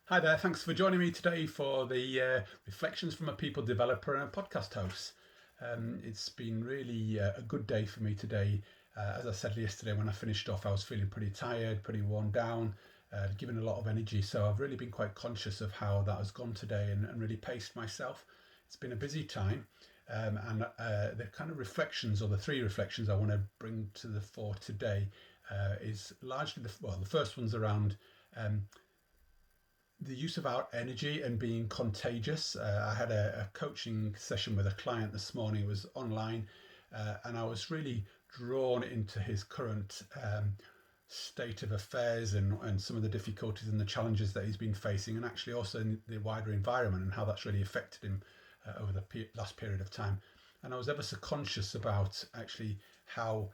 Hi there, thanks for joining me today for the reflections from a people developer and a podcast host. It's been really a good day for me today. As I said yesterday when I finished off, I was feeling pretty tired, pretty worn down, given a lot of energy. So I've really been quite conscious of how that has gone today and really paced myself. It's been a busy time. And the kind of reflections, or the three reflections I want to bring to the fore today, is largely the first one's around um, the use of our energy and being contagious. I had a coaching session with a client this morning. It was online, and I was really drawn into his current state of affairs and some of the difficulties and the challenges that he's been facing, and actually also in the wider environment and how that's really affected him over the last period of time. And I was ever so conscious about actually how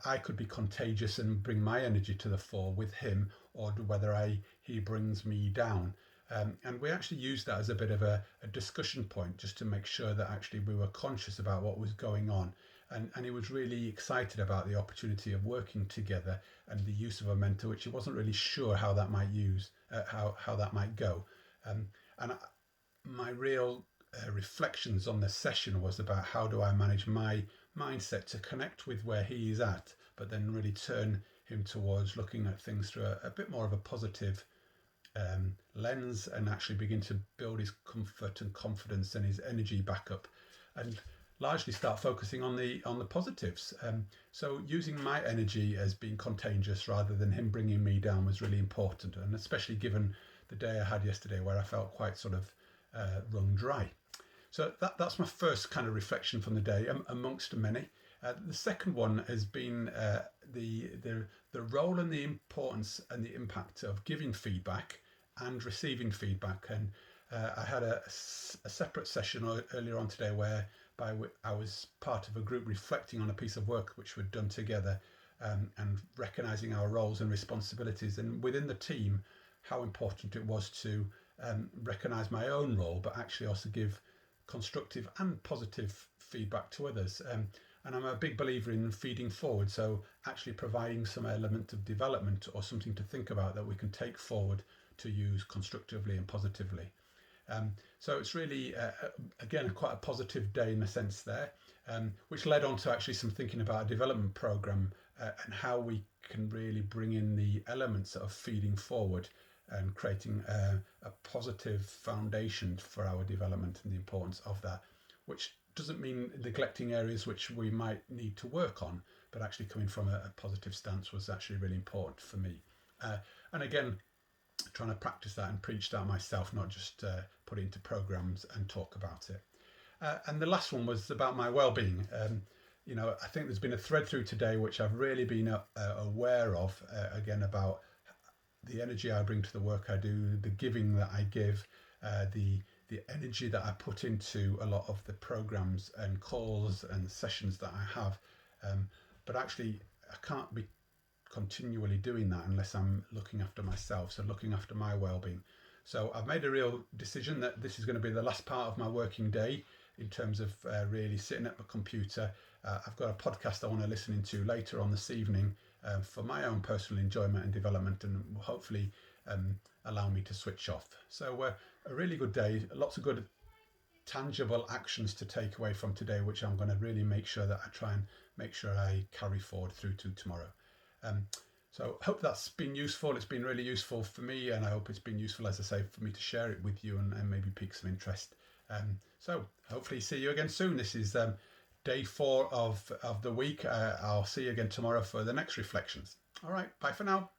I could be contagious and bring my energy to the fore with him, or whether he brings me down. And we actually used that as a bit of a discussion point, just to make sure that actually we were conscious about what was going on. And he was really excited about the opportunity of working together and the use of a mentor, which he wasn't really sure how that might how that might go. And my real reflections on the session was about how do I manage my mindset to connect with where he is at, but then really turn him towards looking at things through a bit more of a positive lens, and actually begin to build his comfort and confidence and his energy back up, and largely start focusing on the positives. So using my energy as being contagious rather than him bringing me down was really important, and especially given the day I had yesterday where I felt quite sort of wrung dry. So that's my first kind of reflection from the day, amongst many. The second one has been the role and the importance and the impact of giving feedback and receiving feedback. And I had a separate session earlier on today whereby I was part of a group reflecting on a piece of work which we'd done together, and recognizing our roles and responsibilities, and within the team, how important it was to recognize my own role, but actually also give constructive and positive feedback to others. And I'm a big believer in feeding forward, so actually providing some element of development or something to think about that we can take forward to use constructively and positively. So it's really, again, quite a positive day in a sense there, which led on to actually some thinking about a development program, and how we can really bring in the elements of feeding forward and creating a positive foundation for our development, and the importance of that, which doesn't mean neglecting areas which we might need to work on, but actually coming from a positive stance was actually really important for me. And again, trying to practice that and preach that myself, not just put it into programs and talk about it. And the last one was about my well-being. I think there's been a thread through today which I've really been aware of, again, about the energy I bring to the work I do, the giving that I give, the energy that I put into a lot of the programs and calls and sessions that I have. But actually, I can't be continually doing that unless I'm looking after myself, so looking after my well-being. So I've made a real decision that this is going to be the last part of my working day in terms of really sitting at my computer. I've got a podcast I want to listen into later on this evening, for my own personal enjoyment and development, and will hopefully allow me to switch off. So a really good day, lots of good tangible actions to take away from today, which I'm going to really make sure that I try and make sure I carry forward through to tomorrow. So hope that's been useful. It's been really useful for me, and I hope it's been useful, as I say, for me to share it with you and maybe pique some interest. So hopefully see you again soon. This is day 4 of the week. I'll see you again tomorrow for the next reflections. All right, bye for now.